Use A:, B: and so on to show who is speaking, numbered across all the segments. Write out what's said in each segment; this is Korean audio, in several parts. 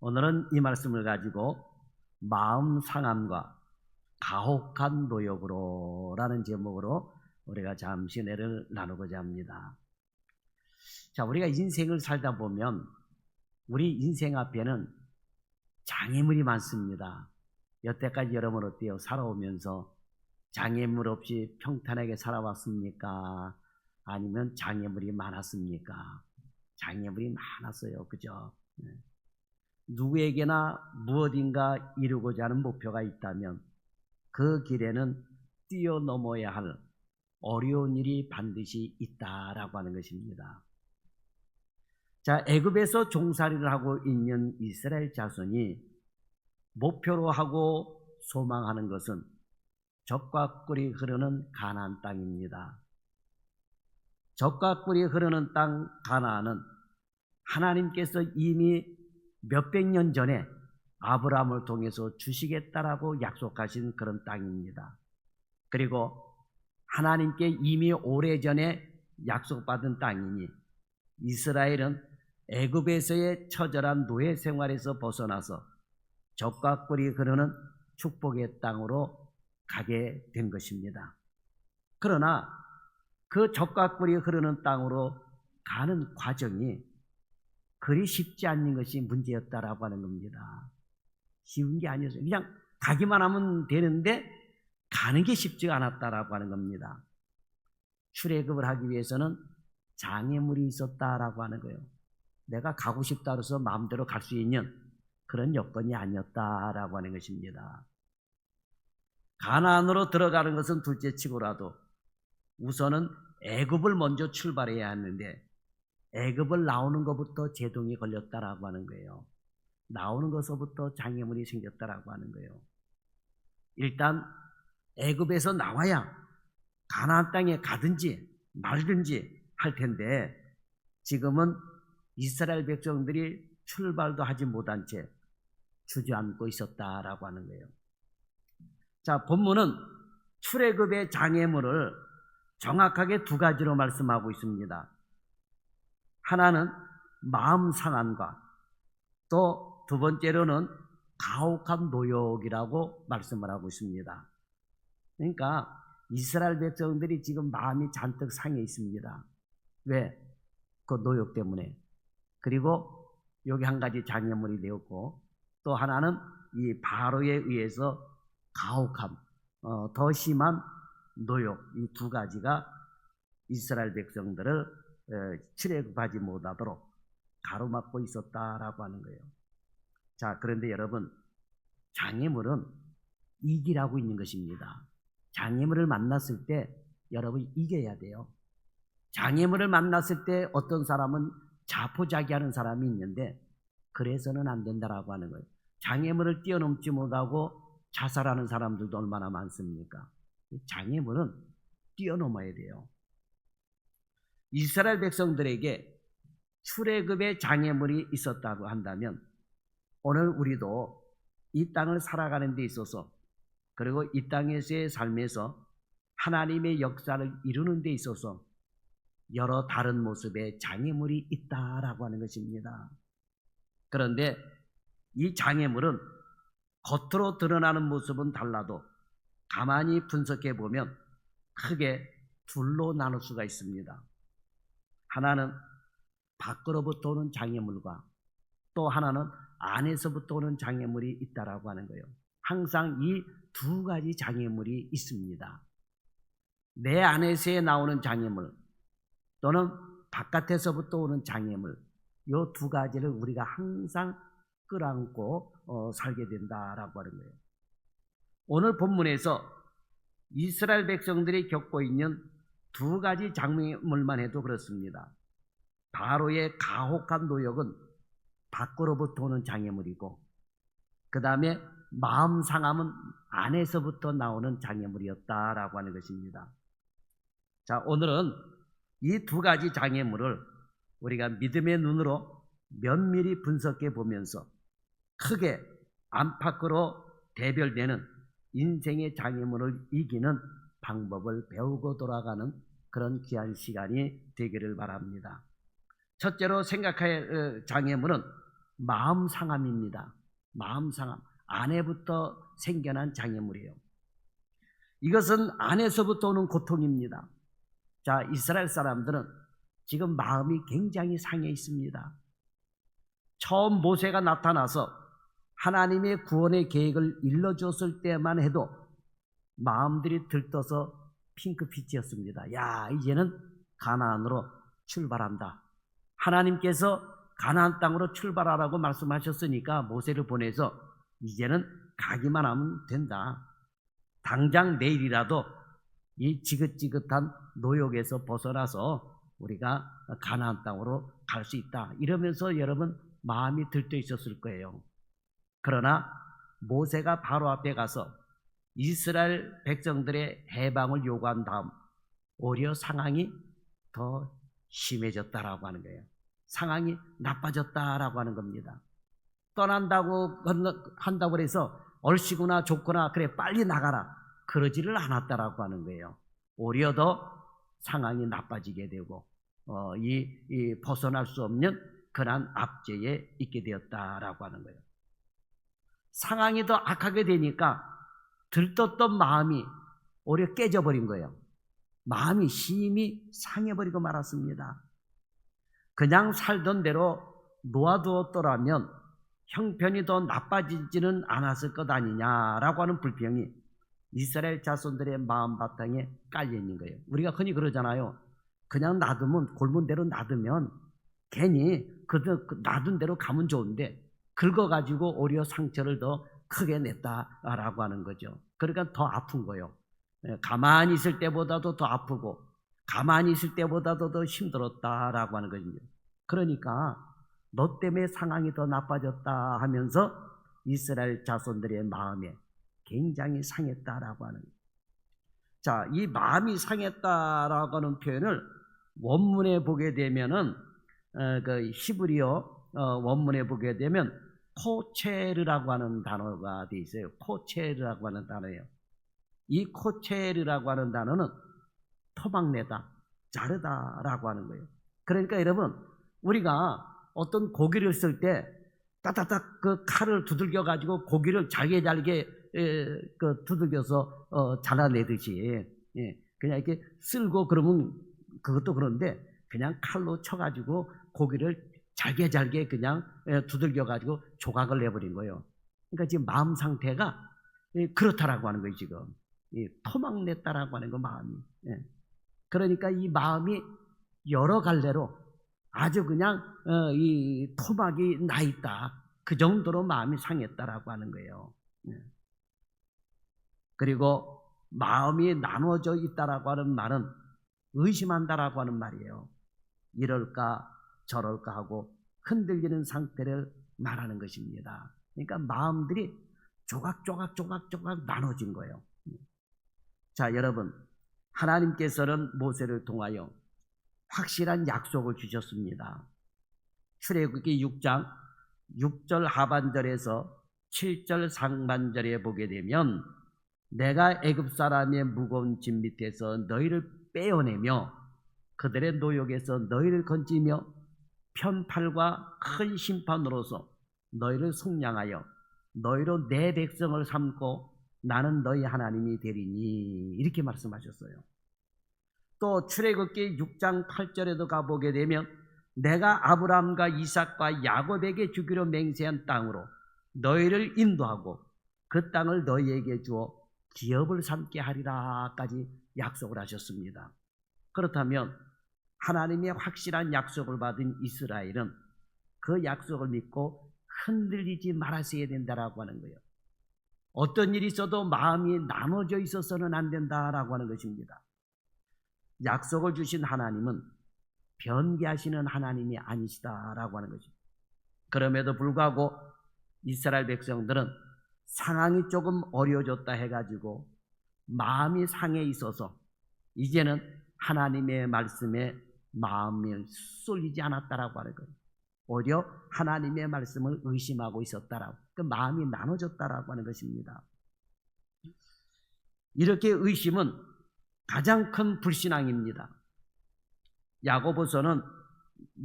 A: 오늘은 이 말씀을 가지고 마음 상함과 가혹한 노역으로 라는 제목으로 우리가 잠시 은혜를 나누고자 합니다. 자, 우리가 인생을 살다 보면 우리 인생 앞에는 장애물이 많습니다. 여태까지 여러분 어때요? 살아오면서 장애물 없이 평탄하게 살아왔습니까? 아니면 장애물이 많았습니까? 장애물이 많았어요. 그죠? 누구에게나 무엇인가 이루고자 하는 목표가 있다면 그 길에는 뛰어넘어야 할 어려운 일이 반드시 있다라고 하는 것입니다. 자, 애굽에서 종살이를 하고 있는 이스라엘 자손이 목표로 하고 소망하는 것은 젖과 꿀이 흐르는 가나안 땅입니다. 젖과 꿀이 흐르는 땅 가나안은 하나님께서 이미 몇백 년 전에 아브라함을 통해서 주시겠다라고 약속하신 그런 땅입니다. 그리고 하나님께 이미 오래전에 약속받은 땅이니 이스라엘은 애굽에서의 처절한 노예 생활에서 벗어나서 젖과 꿀이 흐르는 축복의 땅으로 가게 된 것입니다. 그러나 그 젖과 꿀이 흐르는 땅으로 가는 과정이 그리 쉽지 않는 것이 문제였다라고 하는 겁니다. 쉬운 게 아니었어요. 그냥 가기만 하면 되는데 가는 게 쉽지가 않았다라고 하는 겁니다. 출애굽을 하기 위해서는 장애물이 있었다라고 하는 거예요. 내가 가고 싶다 해서 마음대로 갈 수 있는 그런 여건이 아니었다라고 하는 것입니다. 가나안으로 들어가는 것은 둘째치고라도 우선은 애굽을 먼저 출발해야 하는데 애굽을 나오는 것부터 제동이 걸렸다라고 하는 거예요. 나오는 것부터 장애물이 생겼다라고 하는 거예요. 일단 애굽에서 나와야 가나안 땅에 가든지 말든지 할 텐데 지금은 이스라엘 백성들이 출발도 하지 못한 채 주저앉고 있었다라고 하는 거예요. 자, 본문은 출애굽의 장애물을 정확하게 두 가지로 말씀하고 있습니다. 하나는 마음 상함과 또 두 번째로는 가혹한 노역이라고 말씀을 하고 있습니다. 그러니까 이스라엘 백성들이 지금 마음이 잔뜩 상해 있습니다. 왜? 그 노역 때문에. 그리고 여기 한 가지 장애물이 되었고 또 하나는 이 바로에 의해서 가혹함, 더 심한 노역, 이 두 가지가 이스라엘 백성들을 출애굽하지 못하도록 가로막고 있었다라고 하는 거예요. 자, 그런데 여러분, 장애물은 이기라고 있는 것입니다. 장애물을 만났을 때 여러분 이겨야 돼요. 장애물을 만났을 때 어떤 사람은 자포자기하는 사람이 있는데 그래서는 안 된다라고 하는 거예요. 장애물을 뛰어넘지 못하고 자살하는 사람들도 얼마나 많습니까? 장애물은 뛰어넘어야 돼요. 이스라엘 백성들에게 출애굽의 장애물이 있었다고 한다면 오늘 우리도 이 땅을 살아가는 데 있어서 그리고 이 땅에서의 삶에서 하나님의 역사를 이루는 데 있어서 여러 다른 모습의 장애물이 있다라고 하는 것입니다. 그런데 이 장애물은 겉으로 드러나는 모습은 달라도 가만히 분석해 보면 크게 둘로 나눌 수가 있습니다. 하나는 밖으로부터 오는 장애물과 또 하나는 안에서부터 오는 장애물이 있다라고 하는 거예요. 항상 이 두 가지 장애물이 있습니다. 내 안에서 나오는 장애물 또는 바깥에서부터 오는 장애물, 이 두 가지를 우리가 항상 끌어안고 살게 된다라고 하는 거예요. 오늘 본문에서 이스라엘 백성들이 겪고 있는 두 가지 장애물만 해도 그렇습니다. 바로의 가혹한 노역은 밖으로부터 오는 장애물이고 그 다음에 마음 상함은 안에서부터 나오는 장애물이었다라고 하는 것입니다. 자, 오늘은 이 두 가지 장애물을 우리가 믿음의 눈으로 면밀히 분석해 보면서 크게 안팎으로 대별되는 인생의 장애물을 이기는 방법을 배우고 돌아가는 그런 귀한 시간이 되기를 바랍니다. 첫째로 생각할 장애물은 마음 상함입니다. 마음 상함. 안에부터 생겨난 장애물이에요. 이것은 안에서부터 오는 고통입니다. 자, 이스라엘 사람들은 지금 마음이 굉장히 상해 있습니다. 처음 모세가 나타나서 하나님의 구원의 계획을 일러줬을 때만 해도 마음들이 들떠서 핑크빛이었습니다. 야, 이제는 가나안으로 출발한다. 하나님께서 가나안 땅으로 출발하라고 말씀하셨으니까 모세를 보내서 이제는 가기만 하면 된다. 당장 내일이라도 이 지긋지긋한 노역에서 벗어나서 우리가 가나안 땅으로 갈 수 있다. 이러면서 여러분 마음이 들떠 있었을 거예요. 그러나 모세가 바로 앞에 가서 이스라엘 백성들의 해방을 요구한 다음 오히려 상황이 더 심해졌다라고 하는 거예요. 상황이 나빠졌다라고 하는 겁니다. 떠난다고 한다고 해서 얼씨구나 좋구나 그래 빨리 나가라 그러지를 않았다라고 하는 거예요. 오히려 더 상황이 나빠지게 되고 이 벗어날 수 없는 그러한 압제에 있게 되었다라고 하는 거예요. 상황이 더 악하게 되니까 들떴던 마음이 오히려 깨져버린 거예요. 마음이 심히 상해버리고 말았습니다. 그냥 살던 대로 놓아두었더라면 형편이 더 나빠지지는 않았을 것 아니냐라고 하는 불평이 이스라엘 자손들의 마음 바탕에 깔려 있는 거예요. 우리가 흔히 그러잖아요. 그냥 놔두면 골문 대로 놔두면 괜히 놔둔 대로 가면 좋은데 긁어가지고 오히려 상처를 더 크게 냈다라고 하는 거죠. 그러니까 더 아픈 거예요. 가만히 있을 때보다도 더 아프고 가만히 있을 때보다도 더 힘들었다라고 하는 것입니다. 그러니까 너 때문에 상황이 더 나빠졌다 하면서 이스라엘 자손들의 마음에 굉장히 상했다라고 하는 거예요. 자, 이 마음이 상했다라고 하는 표현을 원문에 보게 되면은 그 히브리어 원문에 보게 되면 코체르라고 하는 단어가 되어 있어요. 코체르라고 하는 단어예요. 이 코체르라고 하는 단어는 토막내다, 자르다라고 하는 거예요. 그러니까 여러분 우리가 어떤 고기를 쓸 때 따닥따닥 그 칼을 두들겨 가지고 고기를 잘게 그 두들겨서 잘라내듯이 그냥 이렇게 쓸고 그러면 그것도 그런데 그냥 칼로 쳐가지고 고기를 잘게 그냥 두들겨 가지고 조각을 내버린 거예요. 그러니까 지금 마음 상태가 그렇다라고 하는 거예요. 지금 토막냈다라고 하는 거 마음이. 그러니까 이 마음이 여러 갈래로 아주 그냥 이 토막이 나 있다. 그 정도로 마음이 상했다라고 하는 거예요. 그리고 마음이 나눠져 있다라고 하는 말은 의심한다라고 하는 말이에요. 이럴까 저럴까 하고 흔들리는 상태를 말하는 것입니다. 그러니까 마음들이 조각조각 나눠진 거예요. 자, 여러분 하나님께서는 모세를 통하여 확실한 약속을 주셨습니다. 출애굽기 6장 6절 하반절에서 7절 상반절에 보게 되면 내가 애굽 사람의 무거운 짐 밑에서 너희를 빼어내며 그들의 노역에서 너희를 건지며 편팔과 큰 심판으로서 너희를 속량하여 너희로 내 백성을 삼고 나는 너희 하나님이 되리니 이렇게 말씀하셨어요. 또 출애굽기 6장 8절에도 가보게 되면 내가 아브라함과 이삭과 야곱에게 주기로 맹세한 땅으로 너희를 인도하고 그 땅을 너희에게 주어 기업을 삼게 하리라까지 약속을 하셨습니다. 그렇다면 하나님의 확실한 약속을 받은 이스라엘은 그 약속을 믿고 흔들리지 말았어야 된다라고 하는 거예요. 어떤 일이 있어도 마음이 나눠져 있어서는 안 된다라고 하는 것입니다. 약속을 주신 하나님은 변개하시는 하나님이 아니시다라고 하는 것입니다. 그럼에도 불구하고 이스라엘 백성들은 상황이 조금 어려워졌다 해가지고 마음이 상해 있어서 이제는 하나님의 말씀에 마음이 쏠리지 않았다라고 하는 거예요. 오히려 하나님의 말씀을 의심하고 있었다라고, 그 마음이 나눠졌다라고 하는 것입니다. 이렇게 의심은 가장 큰 불신앙입니다. 야고보서는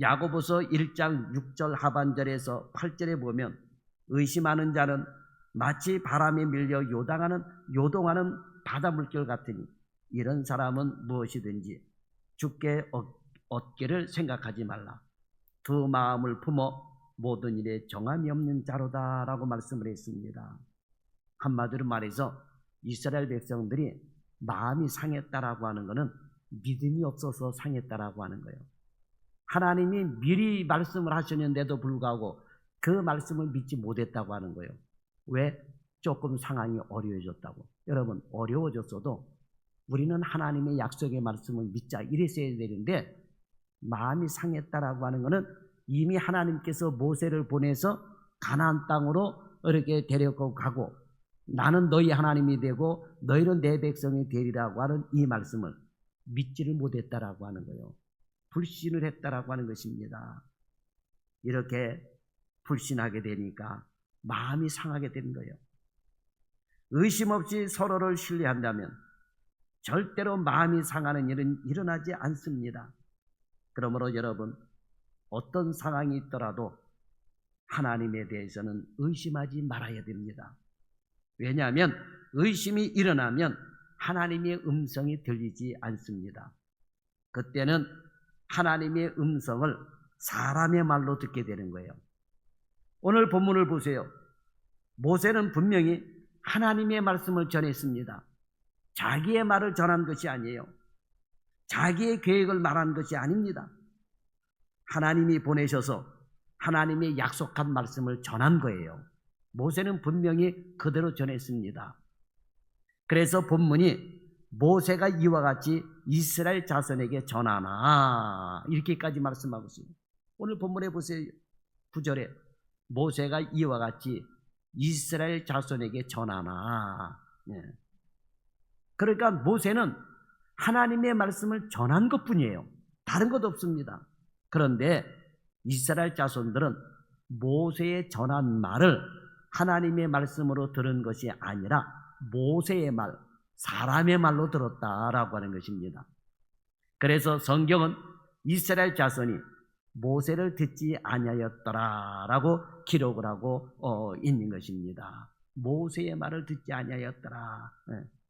A: 야고보서 1장 6절 하반절에서 8절에 보면 의심하는 자는 마치 바람에 밀려 요동하는 바다 물결 같으니 이런 사람은 무엇이든지 주께 얻기를 생각하지 말라. 두 마음을 품어 모든 일에 정함이 없는 자로다 라고 말씀을 했습니다. 한마디로 말해서 이스라엘 백성들이 마음이 상했다라고 하는 것은 믿음이 없어서 상했다라고 하는 거예요. 하나님이 미리 말씀을 하셨는데도 불구하고 그 말씀을 믿지 못했다고 하는 거예요. 왜? 조금 상황이 어려워졌다고. 여러분, 어려워졌어도 우리는 하나님의 약속의 말씀을 믿자 이랬어야 되는데 마음이 상했다라고 하는 것은 이미 하나님께서 모세를 보내서 가나안 땅으로 이렇게 데려가고 가고 나는 너희 하나님이 되고 너희는 내 백성이 되리라고 하는 이 말씀을 믿지를 못했다라고 하는 거예요. 불신을 했다라고 하는 것입니다. 이렇게 불신하게 되니까 마음이 상하게 되는 거예요. 의심 없이 서로를 신뢰한다면 절대로 마음이 상하는 일은 일어나지 않습니다. 그러므로 여러분, 어떤 상황이 있더라도 하나님에 대해서는 의심하지 말아야 됩니다. 왜냐하면 의심이 일어나면 하나님의 음성이 들리지 않습니다. 그때는 하나님의 음성을 사람의 말로 듣게 되는 거예요. 오늘 본문을 보세요. 모세는 분명히 하나님의 말씀을 전했습니다. 자기의 말을 전한 것이 아니에요. 자기의 계획을 말한 것이 아닙니다. 하나님이 보내셔서 하나님의 약속한 말씀을 전한 거예요. 모세는 분명히 그대로 전했습니다. 그래서 본문이 모세가 이와 같이 이스라엘 자손에게 전하나 이렇게까지 말씀하고 있습니다. 오늘 본문에 보세요. 9절에 모세가 이와 같이 이스라엘 자손에게 전하나. 그러니까 모세는 하나님의 말씀을 전한 것뿐이에요. 다른 것 없습니다. 그런데 이스라엘 자손들은 모세의 전한 말을 하나님의 말씀으로 들은 것이 아니라 모세의 말, 사람의 말로 들었다라고 하는 것입니다. 그래서 성경은 이스라엘 자손이 모세를 듣지 아니하였더라라고 기록을 하고 있는 것입니다. 모세의 말을 듣지 아니하였더라.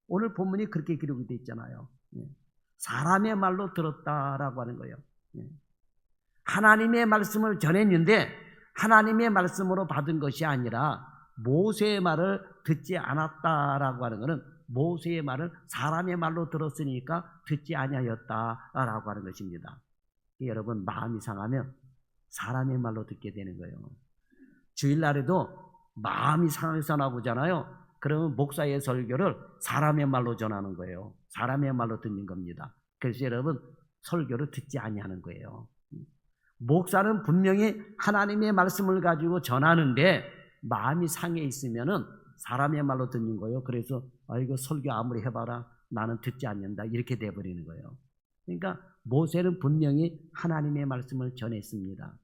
A: 오늘 본문이 그렇게 기록이 되어 있잖아요. 사람의 말로 들었다라고 하는 거예요. 하나님의 말씀을 전했는데 하나님의 말씀으로 받은 것이 아니라 모세의 말을 듣지 않았다라고 하는 것은 모세의 말을 사람의 말로 들었으니까 듣지 아니하였다라고 하는 것입니다. 여러분, 마음이 상하면 사람의 말로 듣게 되는 거예요. 주일날에도 마음이 상해서 나오잖아요. 그러면 목사의 설교를 사람의 말로 전하는 거예요. 사람의 말로 듣는 겁니다. 그래서 여러분, 설교를 듣지 아니하는 거예요. 목사는 분명히 하나님의 말씀을 가지고 전하는데 마음이 상해 있으면은 사람의 말로 듣는 거예요. 그래서 이거 설교 아무리 해봐라 나는 듣지 않는다 이렇게 돼버리는 거예요. 그러니까 모세는 분명히 하나님의 말씀을 전했습니다.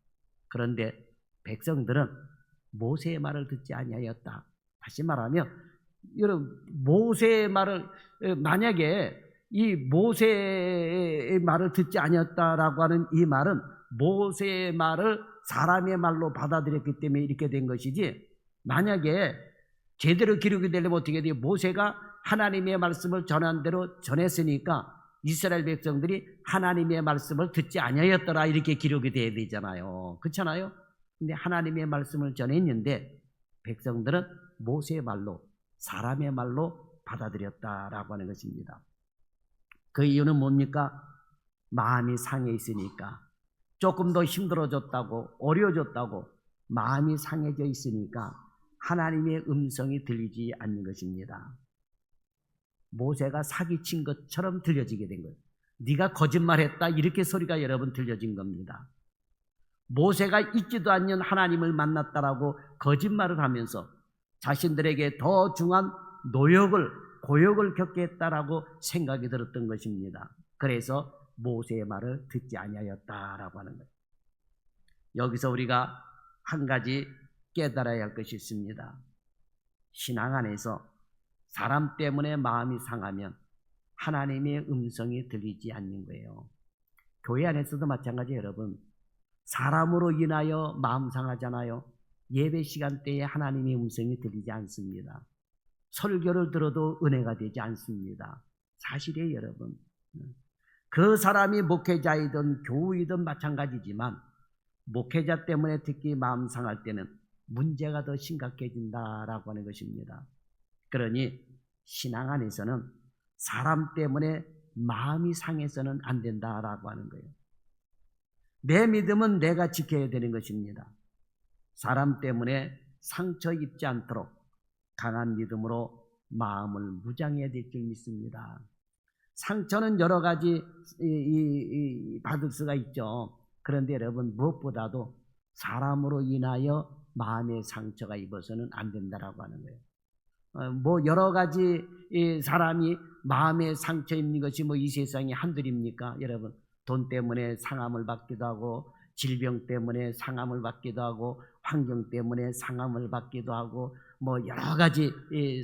A: 그런데 백성들은 모세의 말을 듣지 아니하였다. 다시 말하면 여러분, 모세의 말을 만약에 이 모세의 말을 듣지 아니하였다라고 하는 이 말은 모세의 말을 사람의 말로 받아들였기 때문에 이렇게 된 것이지, 만약에 제대로 기록이 되려면 어떻게 돼요? 모세가 하나님의 말씀을 전한 대로 전했으니까 이스라엘 백성들이 하나님의 말씀을 듣지 아니하였더라 이렇게 기록이 돼야 되잖아요. 그렇잖아요? 근데 하나님의 말씀을 전했는데 백성들은 모세의 말로, 사람의 말로 받아들였다라고 하는 것입니다. 그 이유는 뭡니까? 마음이 상해 있으니까, 조금 더 힘들어졌다고, 어려워졌다고 마음이 상해져 있으니까 하나님의 음성이 들리지 않는 것입니다. 모세가 사기친 것처럼 들려지게 된 거예요. 네가 거짓말했다 이렇게 소리가 여러분 들려진 겁니다. 모세가 있지도 않는 하나님을 만났다라고 거짓말을 하면서 자신들에게 더 중한 고역을 겪게 했다라고 생각이 들었던 것입니다. 그래서 모세의 말을 듣지 아니하였다라고 하는 거예요. 여기서 우리가 한 가지 깨달아야 할 것이 있습니다. 신앙 안에서 사람 때문에 마음이 상하면 하나님의 음성이 들리지 않는 거예요. 교회 안에서도 마찬가지예요. 여러분, 사람으로 인하여 마음 상하잖아요. 예배 시간대에 하나님의 음성이 들리지 않습니다. 설교를 들어도 은혜가 되지 않습니다. 사실이에요, 여러분. 그 사람이 목회자이든 교우이든 마찬가지지만 목회자 때문에 특히 마음 상할 때는 문제가 더 심각해진다라고 하는 것입니다. 그러니 신앙 안에서는 사람 때문에 마음이 상해서는 안 된다라고 하는 거예요. 내 믿음은 내가 지켜야 되는 것입니다. 사람 때문에 상처 입지 않도록 강한 믿음으로 마음을 무장해야 될 줄 믿습니다. 상처는 여러 가지 받을 수가 있죠. 그런데 여러분, 무엇보다도 사람으로 인하여 마음의 상처가 입어서는 안 된다라고 하는 거예요. 여러 가지 사람이 마음에 상처 입는 것이 이 세상에 한둘입니까? 여러분, 돈 때문에 상함을 받기도 하고, 질병 때문에 상함을 받기도 하고, 환경 때문에 상함을 받기도 하고, 여러 가지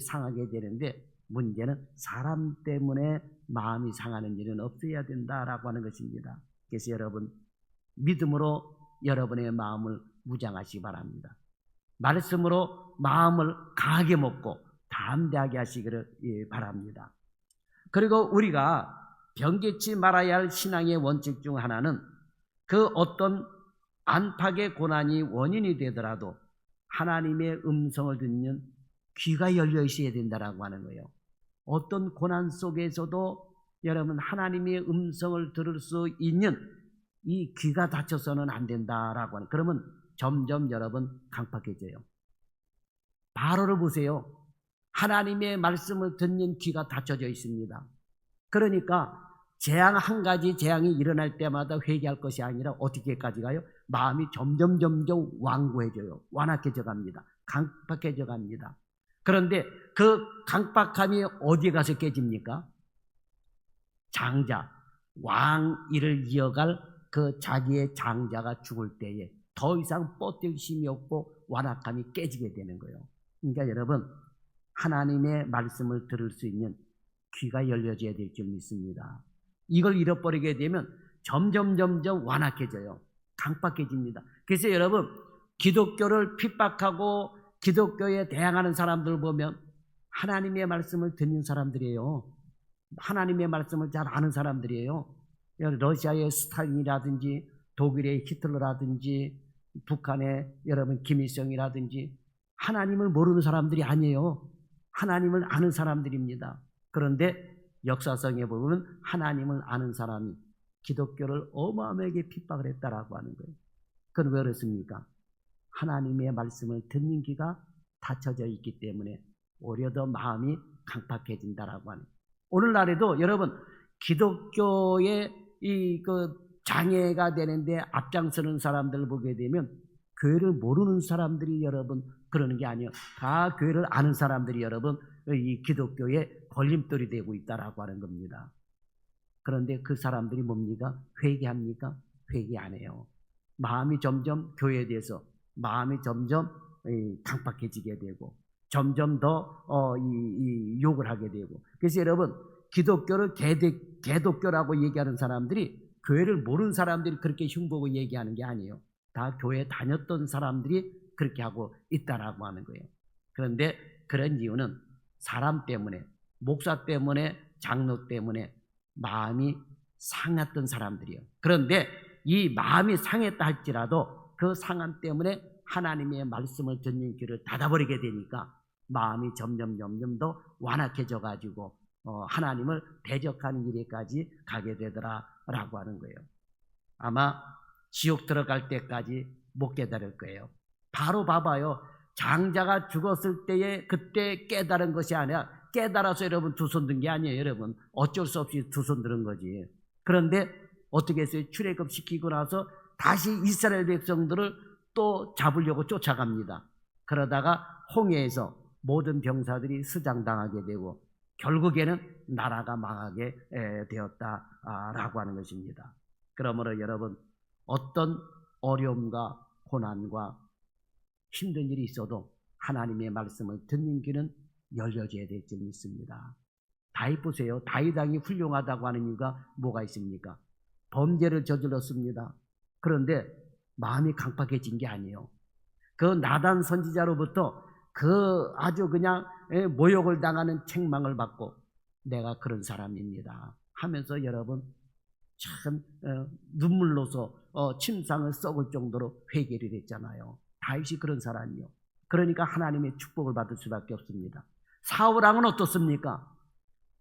A: 상하게 되는데, 문제는 사람 때문에 마음이 상하는 일은 없어야 된다라고 하는 것입니다. 그래서 여러분, 믿음으로 여러분의 마음을 무장하시기 바랍니다. 말씀으로 마음을 강하게 먹고 담대하게 하시기를 바랍니다. 그리고 우리가 변개치 말아야 할 신앙의 원칙 중 하나는 그 어떤 안팎의 고난이 원인이 되더라도 하나님의 음성을 듣는 귀가 열려 있어야 된다라고 하는 거예요. 어떤 고난 속에서도 여러분 하나님의 음성을 들을 수 있는 이 귀가 닫혀서는 안 된다라고 하는, 그러면 점점 여러분 강팍해져요. 바로를 보세요. 하나님의 말씀을 듣는 귀가 닫혀져 있습니다. 그러니까 재앙 한 가지 재앙이 일어날 때마다 회개할 것이 아니라 어떻게까지 가요? 마음이 점점 완고해져요. 완악해져 갑니다. 강팍해져 갑니다. 그런데 그 강팍함이 어디에 가서 깨집니까? 장자, 왕 일을 이어갈 그 자기의 장자가 죽을 때에 더 이상 버틸 힘이 없고 완악함이 깨지게 되는 거예요. 그러니까 여러분, 하나님의 말씀을 들을 수 있는 귀가 열려져야 될 줄 믿습니다. 이걸 잃어버리게 되면 점점 완악해져요. 강팍해집니다. 그래서 여러분, 기독교를 핍박하고 기독교에 대항하는 사람들 보면 하나님의 말씀을 듣는 사람들이에요. 하나님의 말씀을 잘 아는 사람들이에요. 러시아의 스탈린이라든지 독일의 히틀러라든지 북한의 여러분 김일성이라든지 하나님을 모르는 사람들이 아니에요. 하나님을 아는 사람들입니다. 그런데 역사성에 보면 하나님을 아는 사람이 기독교를 어마어마하게 핍박을 했다라고 하는 거예요. 그건 왜 그렇습니까? 하나님의 말씀을 듣는 귀가 닫혀져 있기 때문에 오히려 더 마음이 강팍해진다라고 하는. 오늘날에도 여러분 기독교의 장애가 되는데 앞장서는 사람들을 보게 되면 교회를 모르는 사람들이 여러분 그러는 게 아니에요. 다 교회를 아는 사람들이 여러분 이 기독교에 걸림돌이 되고 있다라고 하는 겁니다. 그런데 그 사람들이 뭡니까? 회개합니까? 회개 안 해요. 마음이 점점 교회에 대해서 마음이 점점 강팍해지게 되고 점점 더 욕을 하게 되고. 그래서 여러분 기독교를 개독교라고 얘기하는 사람들이 교회를 모르는 사람들이 그렇게 흉보고 얘기하는 게 아니에요. 다 교회 다녔던 사람들이 그렇게 하고 있다라고 하는 거예요. 그런데 그런 이유는 사람 때문에, 목사 때문에, 장로 때문에 마음이 상했던 사람들이에요. 그런데 이 마음이 상했다 할지라도 그 상함 때문에 하나님의 말씀을 듣는 귀를 닫아버리게 되니까 마음이 점점 더 완악해져 가지고 하나님을 대적하는 일에까지 가게 되더라라고 하는 거예요. 아마 지옥 들어갈 때까지 못 깨달을 거예요. 바로 봐봐요. 장자가 죽었을 때에 그때 깨달은 것이 아니라 깨달아서 여러분 두 손 든 게 아니에요. 여러분 어쩔 수 없이 두 손 드는 거지. 그런데 어떻게 했어요? 출애굽시키고 나서 다시 이스라엘 백성들을 또 잡으려고 쫓아갑니다. 그러다가 홍해에서 모든 병사들이 수장당하게 되고 결국에는 나라가 망하게 되었다라고 하는 것입니다. 그러므로 여러분 어떤 어려움과 고난과 힘든 일이 있어도 하나님의 말씀을 듣는 귀는 열려져야 될 줄 믿습니다. 다윗 보세요. 다윗 왕이 훌륭하다고 하는 이유가 뭐가 있습니까? 범죄를 저질렀습니다. 그런데 마음이 강팍해진 게 아니에요. 그 나단 선지자로부터 그 아주 그냥 모욕을 당하는 책망을 받고 내가 그런 사람입니다 하면서 여러분 참 눈물로서 침상을 썩을 정도로 회개를 했잖아요. 다윗이 그런 사람이요. 그러니까 하나님의 축복을 받을 수밖에 없습니다. 사울왕은 어떻습니까?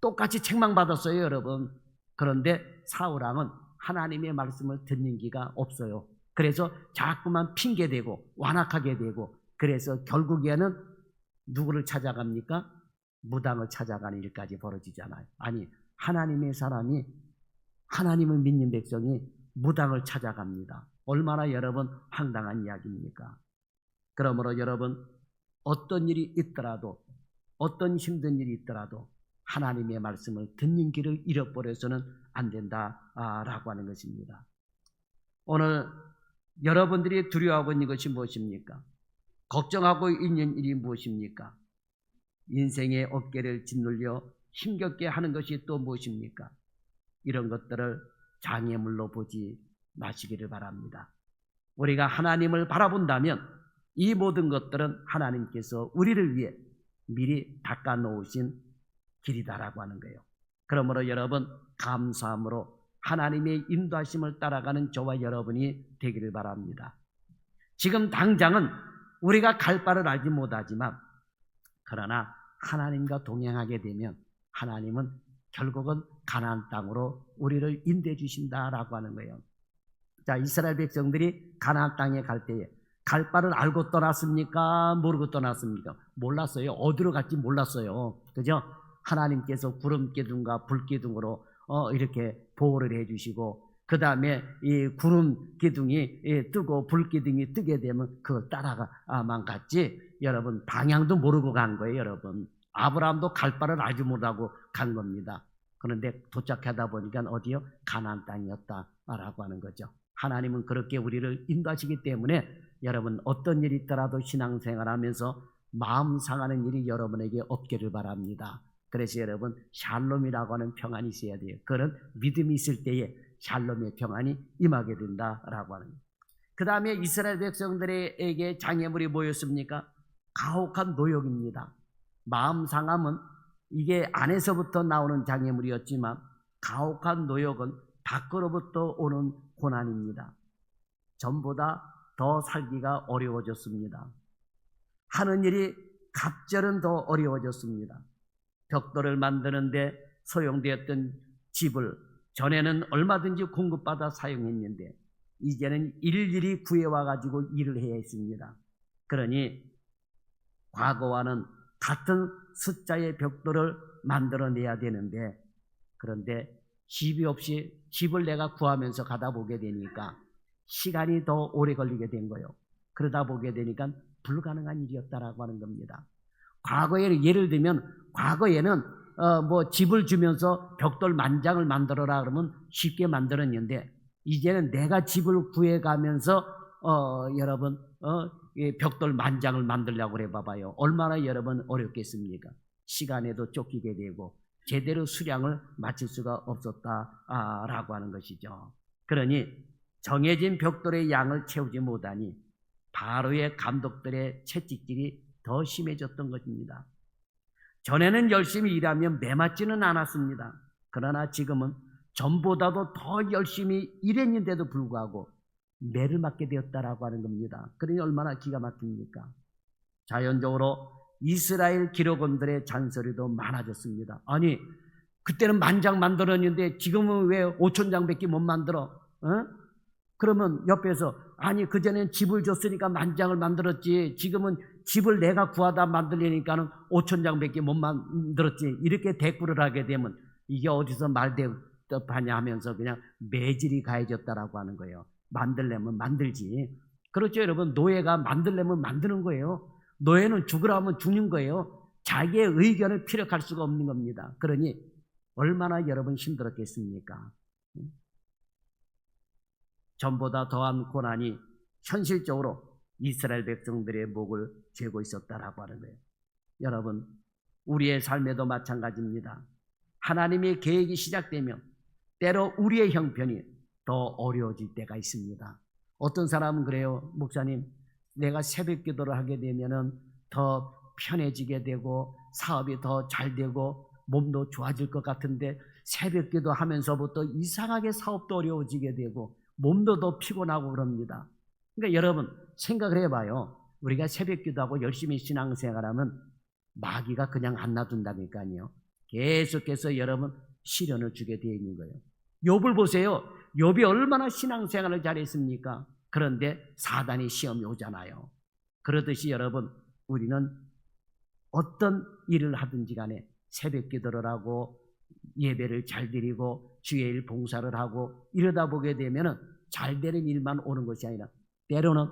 A: 똑같이 책망받았어요, 여러분. 그런데 사울왕은 하나님의 말씀을 듣는 기가 없어요. 그래서 자꾸만 핑계대고 완악하게 되고, 그래서 결국에는 누구를 찾아갑니까? 무당을 찾아가는 일까지 벌어지잖아요. 아니, 하나님의 사람이, 하나님을 믿는 백성이 무당을 찾아갑니다. 얼마나 여러분 황당한 이야기입니까? 그러므로 여러분, 어떤 일이 있더라도, 어떤 힘든 일이 있더라도 하나님의 말씀을 듣는 길을 잃어버려서는 안 된다라고 하는 것입니다. 오늘 여러분들이 두려워하고 있는 것이 무엇입니까? 걱정하고 있는 일이 무엇입니까? 인생의 어깨를 짓눌려 힘겹게 하는 것이 또 무엇입니까? 이런 것들을 장애물로 보지 마시기를 바랍니다. 우리가 하나님을 바라본다면 이 모든 것들은 하나님께서 우리를 위해 미리 닦아 놓으신 길이다라고 하는 거예요. 그러므로 여러분, 감사함으로 하나님의 인도하심을 따라가는 저와 여러분이 되기를 바랍니다. 지금 당장은 우리가 갈 바를 알지 못하지만, 그러나 하나님과 동행하게 되면 하나님은 결국은 가나안 땅으로 우리를 인도해 주신다라고 하는 거예요. 자, 이스라엘 백성들이 가나안 땅에 갈 때에 갈 바를 알고 떠났습니까? 모르고 떠났습니까? 몰랐어요. 어디로 갈지 몰랐어요. 그죠? 하나님께서 구름 기둥과 불 기둥으로 이렇게 보호를 해주시고, 그 다음에 이 구름 기둥이 뜨고 불 기둥이 뜨게 되면 그걸 따라가만 갔지, 여러분 방향도 모르고 간 거예요. 여러분, 아브라함도 갈 바를 알지 못하고 간 겁니다. 그런데 도착하다 보니까 어디요? 가나안 땅이었다라고 하는 거죠. 하나님은 그렇게 우리를 인도하시기 때문에 여러분, 어떤 일이 있더라도 신앙생활하면서 마음 상하는 일이 여러분에게 없기를 바랍니다. 그래서 여러분, 샬롬이라고 하는 평안이 있어야 돼요. 그런 믿음이 있을 때에 샬롬의 평안이 임하게 된다라고 하는 거예요. 그 다음에 이스라엘 백성들에게 장애물이 뭐였습니까? 가혹한 노역입니다. 마음 상함은 이게 안에서부터 나오는 장애물이었지만, 가혹한 노역은 밖으로부터 오는 고난입니다. 전보다 더 살기가 어려워졌습니다. 하는 일이 갑절은 더 어려워졌습니다. 벽돌을 만드는데 소용되었던 집을 전에는 얼마든지 공급받아 사용했는데 이제는 일일이 구해와가지고 일을 해야 했습니다. 그러니 과거와는 같은 숫자의 벽돌을 만들어내야 되는데, 그런데 집이 없이 집을 내가 구하면서 가다 보게 되니까 시간이 더 오래 걸리게 된 거예요. 그러다 보게 되니까 불가능한 일이었다라고 하는 겁니다. 과거에 예를 들면, 과거에는 집을 주면서 벽돌 만장을 만들어라 그러면 쉽게 만들었는데, 이제는 내가 집을 구해가면서 여러분 벽돌 만장을 만들려고 그래 봐봐요. 얼마나 여러분 어렵겠습니까? 시간에도 쫓기게 되고 제대로 수량을 맞출 수가 없었다라고 하는 것이죠. 그러니 정해진 벽돌의 양을 채우지 못하니 바로의 감독들의 채찍질이 더 심해졌던 것입니다. 전에는 열심히 일하면 매맞지는 않았습니다. 그러나 지금은 전보다도 더 열심히 일했는데도 불구하고 매를 맞게 되었다라고 하는 겁니다. 그러니 얼마나 기가 막힙니까? 자연적으로 이스라엘 기록원들의 잔소리도 많아졌습니다. 아니, 그때는 만장 만들었는데 지금은 왜 5,000장밖에 못 만들어? 그러면 옆에서, 아니 그전엔 집을 줬으니까 만장을 만들었지, 지금은 집을 내가 구하다 만들려니까는 5,000장밖에 못 만들었지, 이렇게 대꾸를 하게 되면 이게 어디서 말대답하냐 하면서 그냥 매질이 가해졌다라고 하는 거예요. 만들려면 만들지. 그렇죠, 여러분. 노예가 만들려면 만드는 거예요. 노예는 죽으라면 죽는 거예요. 자기의 의견을 피력할 수가 없는 겁니다. 그러니 얼마나 여러분 힘들었겠습니까? 전보다 더한 고난이 현실적으로 이스라엘 백성들의 목을 죄고 있었다라고 하는 거예요. 여러분, 우리의 삶에도 마찬가지입니다. 하나님의 계획이 시작되면 때로 우리의 형편이 더 어려워질 때가 있습니다. 어떤 사람은 그래요. 목사님, 내가 새벽 기도를 하게 되면은 더 편해지게 되고 사업이 더 잘 되고 몸도 좋아질 것 같은데 새벽 기도 하면서부터 이상하게 사업도 어려워지게 되고 몸도 더 피곤하고 그럽니다. 그러니까 여러분 생각을 해봐요. 우리가 새벽 기도하고 열심히 신앙생활하면 마귀가 그냥 안 놔둔다니까요. 계속해서 여러분 시련을 주게 되어 있는 거예요. 욥을 보세요. 욥이 얼마나 신앙생활을 잘했습니까? 그런데 사단이 시험이 오잖아요. 그러듯이 여러분 우리는 어떤 일을 하든지 간에 새벽 기도를 하고 예배를 잘 드리고 주의 일 봉사를 하고 이러다 보게 되면은 잘 되는 일만 오는 것이 아니라 때로는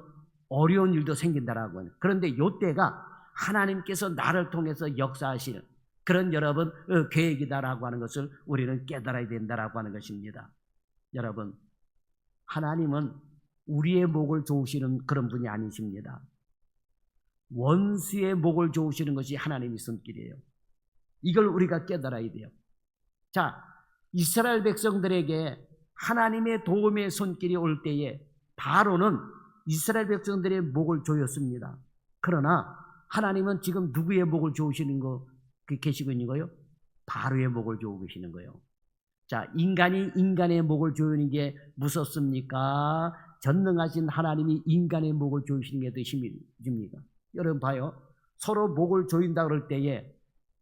A: 어려운 일도 생긴다라고 하는. 그런데 이때가 하나님께서 나를 통해서 역사하시는 그런 여러분 계획이다라고 하는 것을 우리는 깨달아야 된다라고 하는 것입니다. 여러분 하나님은 우리의 목을 조으시는 그런 분이 아니십니다. 원수의 목을 조으시는 것이 하나님의 손길이에요. 이걸 우리가 깨달아야 돼요. 자, 이스라엘 백성들에게 하나님의 도움의 손길이 올 때에 바로는 이스라엘 백성들의 목을 조였습니다. 그러나 하나님은 지금 누구의 목을 조으시는 거 계시고 있는 거예요? 바로의 목을 조고 계시는 거예요. 자, 인간이 인간의 목을 조이는 게 무섭습니까? 전능하신 하나님이 인간의 목을 조이시는 게 더 힘이 듭니까? 여러분 봐요. 서로 목을 조인다 그럴 때에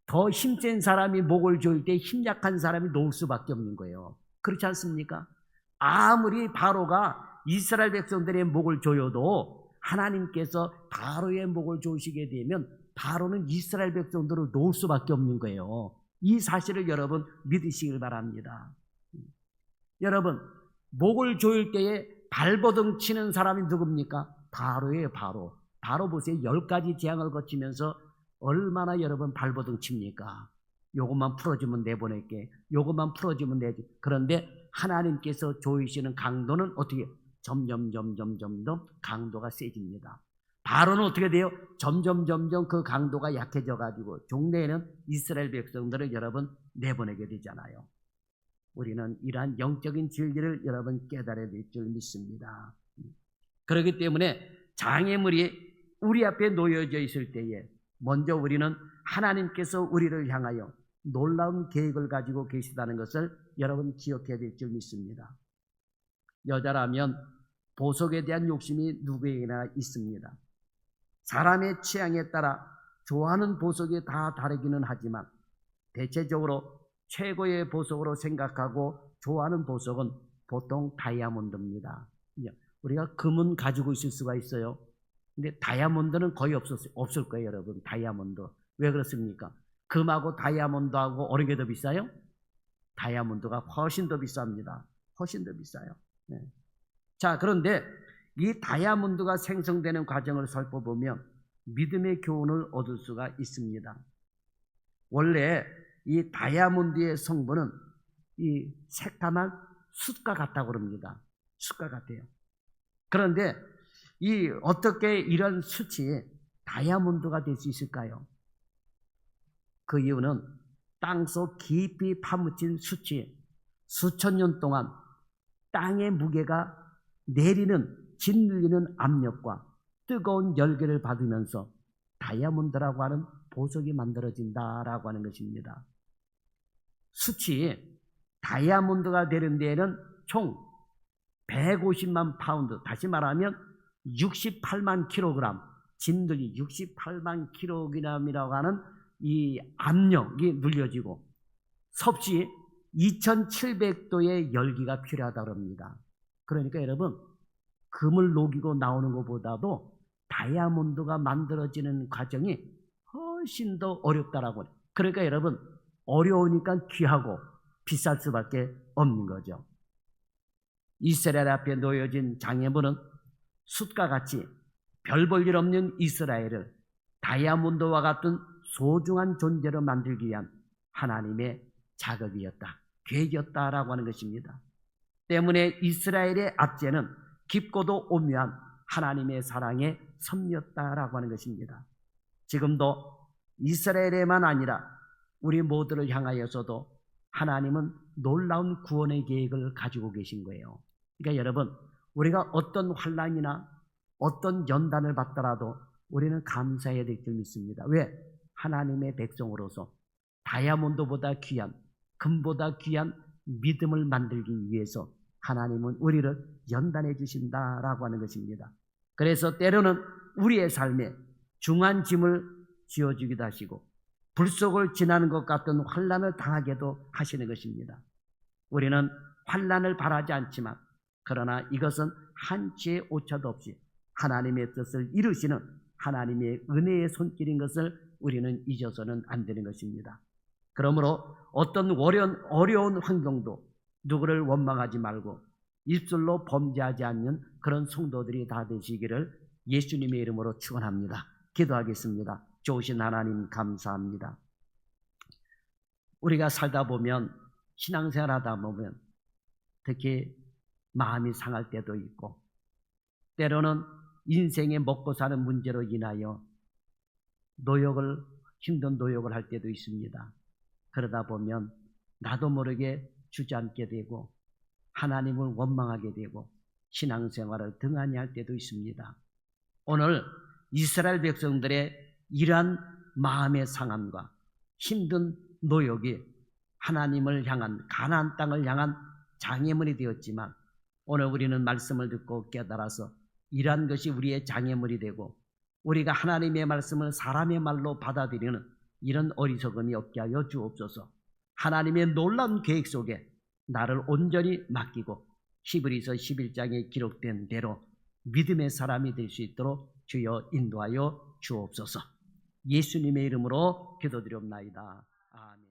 A: 더 힘센 사람이 목을 조일 때 힘약한 사람이 놓을 수밖에 없는 거예요. 그렇지 않습니까? 아무리 바로가 이스라엘 백성들의 목을 조여도 하나님께서 바로의 목을 조이시게 되면 바로는 이스라엘 백성들을 놓을 수밖에 없는 거예요. 이 사실을 여러분 믿으시길 바랍니다. 여러분 목을 조일 때에 발버둥 치는 사람이 누굽니까? 바로예요. 바로 보세요. 10가지 재앙을 거치면서 얼마나 여러분 발버둥 칩니까? 요것만 풀어주면 내보낼게. 요것만 풀어주면 내지. 그런데 하나님께서 조이시는 강도는 어떻게 점점 강도가 세집니다. 바로는 어떻게 돼요? 점점 그 강도가 약해져 가지고 종래에는 이스라엘 백성들을 여러분 내보내게 되잖아요. 우리는 이러한 영적인 진리를 여러분 깨달아야 될 줄 믿습니다. 그렇기 때문에 장애물이 우리 앞에 놓여져 있을 때에 먼저 우리는 하나님께서 우리를 향하여 놀라운 계획을 가지고 계시다는 것을 여러분 기억해야 될 줄 믿습니다. 여자라면 보석에 대한 욕심이 누구에게나 있습니다. 사람의 취향에 따라 좋아하는 보석이 다 다르기는 하지만 대체적으로 최고의 보석으로 생각하고 좋아하는 보석은 보통 다이아몬드입니다. 우리가 금은 가지고 있을 수가 있어요. 근데 다이아몬드는 거의 없을 거예요, 여러분. 다이아몬드. 왜 그렇습니까? 금하고 다이아몬드하고 어느 게 더 비싸요? 다이아몬드가 훨씬 더 비쌉니다. 훨씬 더 비싸요. 네. 자, 그런데 이 다이아몬드가 생성되는 과정을 살펴보면 믿음의 교훈을 얻을 수가 있습니다. 원래 이 다이아몬드의 성분은 이 새까만 숯과 같다고 그럽니다. 숯과 같아요. 그런데 어떻게 이런 숯이 다이아몬드가 될 수 있을까요? 그 이유는 땅속 깊이 파묻힌 숯이 수천 년 동안 땅의 무게가 내리는 짓눌리는 압력과 뜨거운 열기를 받으면서 다이아몬드라고 하는 보석이 만들어진다라고 하는 것입니다. 숯이 다이아몬드가 되는 데에는 총 150만 파운드, 다시 말하면 68만 킬로그램, 진들이 68만 킬로그램이라고 하는 이 압력이 눌려지고 섭씨 2700도의 열기가 필요하다고 합니다. 그러니까 여러분 금을 녹이고 나오는 것보다도 다이아몬드가 만들어지는 과정이 훨씬 더 어렵다라고. 그러니까 여러분 어려우니까 귀하고 비쌀 수밖에 없는 거죠. 이스라엘 앞에 놓여진 장애물은 숯과 같이 별 볼 일 없는 이스라엘을 다이아몬드와 같은 소중한 존재로 만들기 위한 하나님의 작업이었다, 계획이었다라고 하는 것입니다. 때문에 이스라엘의 압제는 깊고도 오묘한 하나님의 사랑의 섭리였다라고 하는 것입니다. 지금도 이스라엘에만 아니라 우리 모두를 향하여서도 하나님은 놀라운 구원의 계획을 가지고 계신 거예요. 그러니까 여러분 우리가 어떤 환난이나 어떤 연단을 받더라도 우리는 감사해야 될 줄 믿습니다. 왜? 하나님의 백성으로서 다이아몬드보다 귀한, 금보다 귀한 믿음을 만들기 위해서 하나님은 우리를 연단해 주신다라고 하는 것입니다. 그래서 때로는 우리의 삶에 중한 짐을 쥐어주기도 하시고 불 속을 지나는 것 같은 환난을 당하게도 하시는 것입니다. 우리는 환난을 바라지 않지만 그러나 이것은 한치의 오차도 없이 하나님의 뜻을 이루시는 하나님의 은혜의 손길인 것을 우리는 잊어서는 안 되는 것입니다. 그러므로 어떤 어려운 환경도 누구를 원망하지 말고 입술로 범죄하지 않는 그런 성도들이 다 되시기를 예수님의 이름으로 축원합니다. 기도하겠습니다. 좋으신 하나님 감사합니다. 우리가 살다 보면 신앙생활하다 보면 특히 마음이 상할 때도 있고 때로는 인생의 먹고 사는 문제로 인하여 힘든 노역을 할 때도 있습니다. 그러다 보면 나도 모르게 주저앉게 되고 하나님을 원망하게 되고 신앙생활을 등한히 할 때도 있습니다. 오늘 이스라엘 백성들의 이러한 마음의 상함과 힘든 노역이 하나님을 향한 가나안 땅을 향한 장애물이 되었지만 오늘 우리는 말씀을 듣고 깨달아서 이러한 것이 우리의 장애물이 되고 우리가 하나님의 말씀을 사람의 말로 받아들이는 이런 어리석음이 없게 하여 주옵소서. 하나님의 놀라운 계획 속에 나를 온전히 맡기고 히브리서 11장에 기록된 대로 믿음의 사람이 될 수 있도록 주여 인도하여 주옵소서. 예수님의 이름으로 기도드리옵나이다. 아멘.